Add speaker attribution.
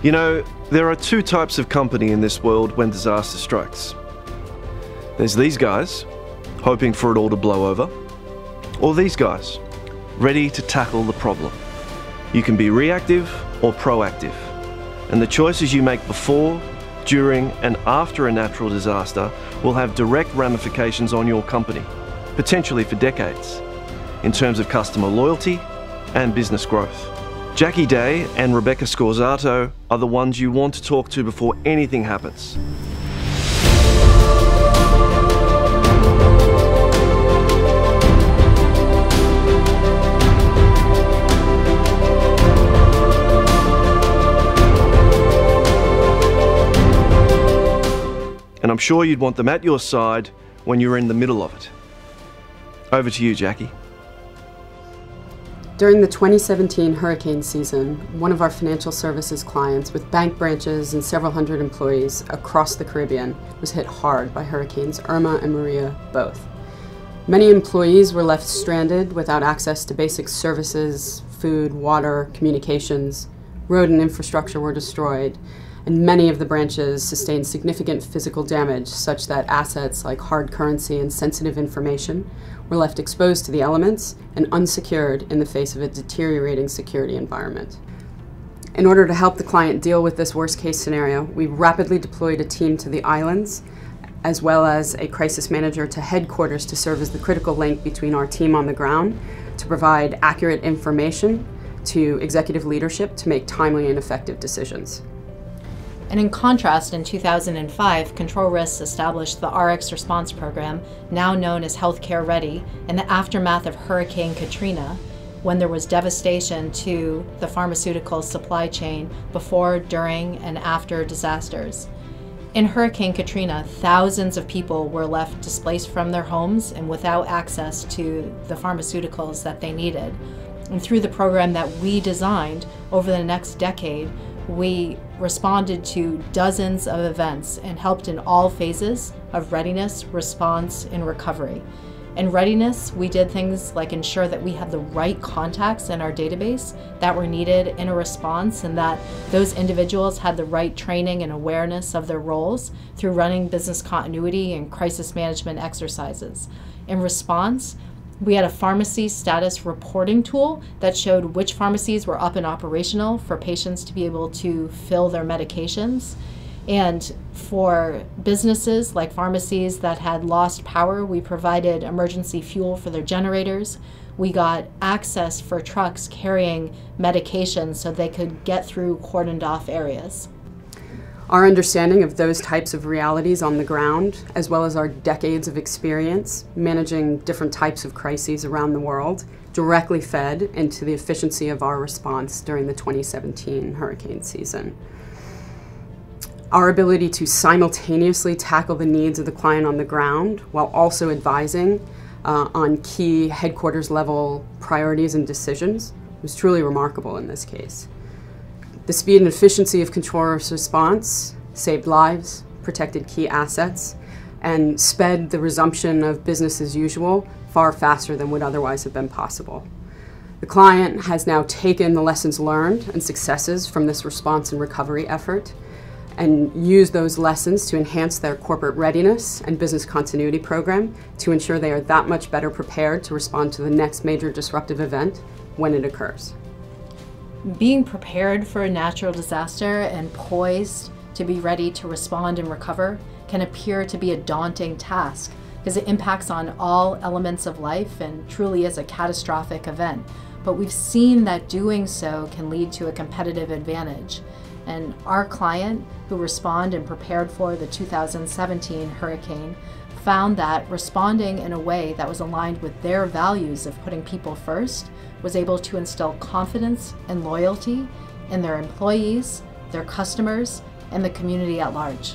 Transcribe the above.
Speaker 1: You know, there are two types of company in this world when disaster strikes. There's these guys, hoping for it all to blow over, or these guys, ready to tackle the problem. You can be reactive or proactive, and the choices you make before, during, and after a natural disaster will have direct ramifications on your company, potentially for decades, in terms of customer loyalty and business growth. Jackie Day and Rebecca Scorzato are the ones you want to talk to before anything happens. And I'm sure you'd want them at your side when you're in the middle of it. Over to you, Jackie.
Speaker 2: During the 2017 hurricane season, one of our financial services clients with bank branches and several hundred employees across the Caribbean was hit hard by Hurricanes Irma and Maria both. Many employees were left stranded without access to basic services, food, water, communications. Road and infrastructure were destroyed, and many of the branches sustained significant physical damage such that assets like hard currency and sensitive information were left exposed to the elements and unsecured in the face of a deteriorating security environment. In order to help the client deal with this worst-case scenario, we rapidly deployed a team to the islands, as well as a crisis manager to headquarters to serve as the critical link between our team on the ground to provide accurate information to executive leadership to make timely and effective decisions.
Speaker 3: And in contrast, in 2005, Control Risks established the RX Response Program, now known as Healthcare Ready, in the aftermath of Hurricane Katrina, when there was devastation to the pharmaceutical supply chain before, during, and after disasters. In Hurricane Katrina, thousands of people were left displaced from their homes and without access to the pharmaceuticals that they needed. And through the program that we designed over the next decade, we responded to dozens of events and helped in all phases of readiness, response, and recovery. In readiness, we did things like ensure that we had the right contacts in our database that were needed in a response, and that those individuals had the right training and awareness of their roles through running business continuity and crisis management exercises. In response, we had a pharmacy status reporting tool that showed which pharmacies were up and operational for patients to be able to fill their medications. And for businesses like pharmacies that had lost power, we provided emergency fuel for their generators. We got access for trucks carrying medications so they could get through cordoned off areas.
Speaker 2: Our understanding of those types of realities on the ground, as well as our decades of experience managing different types of crises around the world, directly fed into the efficiency of our response during the 2017 hurricane season. Our ability to simultaneously tackle the needs of the client on the ground while also advising on key headquarters level priorities and decisions was truly remarkable in this case. The speed and efficiency of Control Risks response saved lives, protected key assets, and sped the resumption of business as usual far faster than would otherwise have been possible. The client has now taken the lessons learned and successes from this response and recovery effort and used those lessons to enhance their corporate readiness and business continuity program to ensure they are that much better prepared to respond to the next major disruptive event when it occurs.
Speaker 3: Being prepared for a natural disaster and poised to be ready to respond and recover can appear to be a daunting task because it impacts on all elements of life and truly is a catastrophic event. But we've seen that doing so can lead to a competitive advantage. And our client, who responded and prepared for the 2017 hurricane, found that responding in a way that was aligned with their values of putting people first was able to instill confidence and loyalty in their employees, their customers, and the community at large.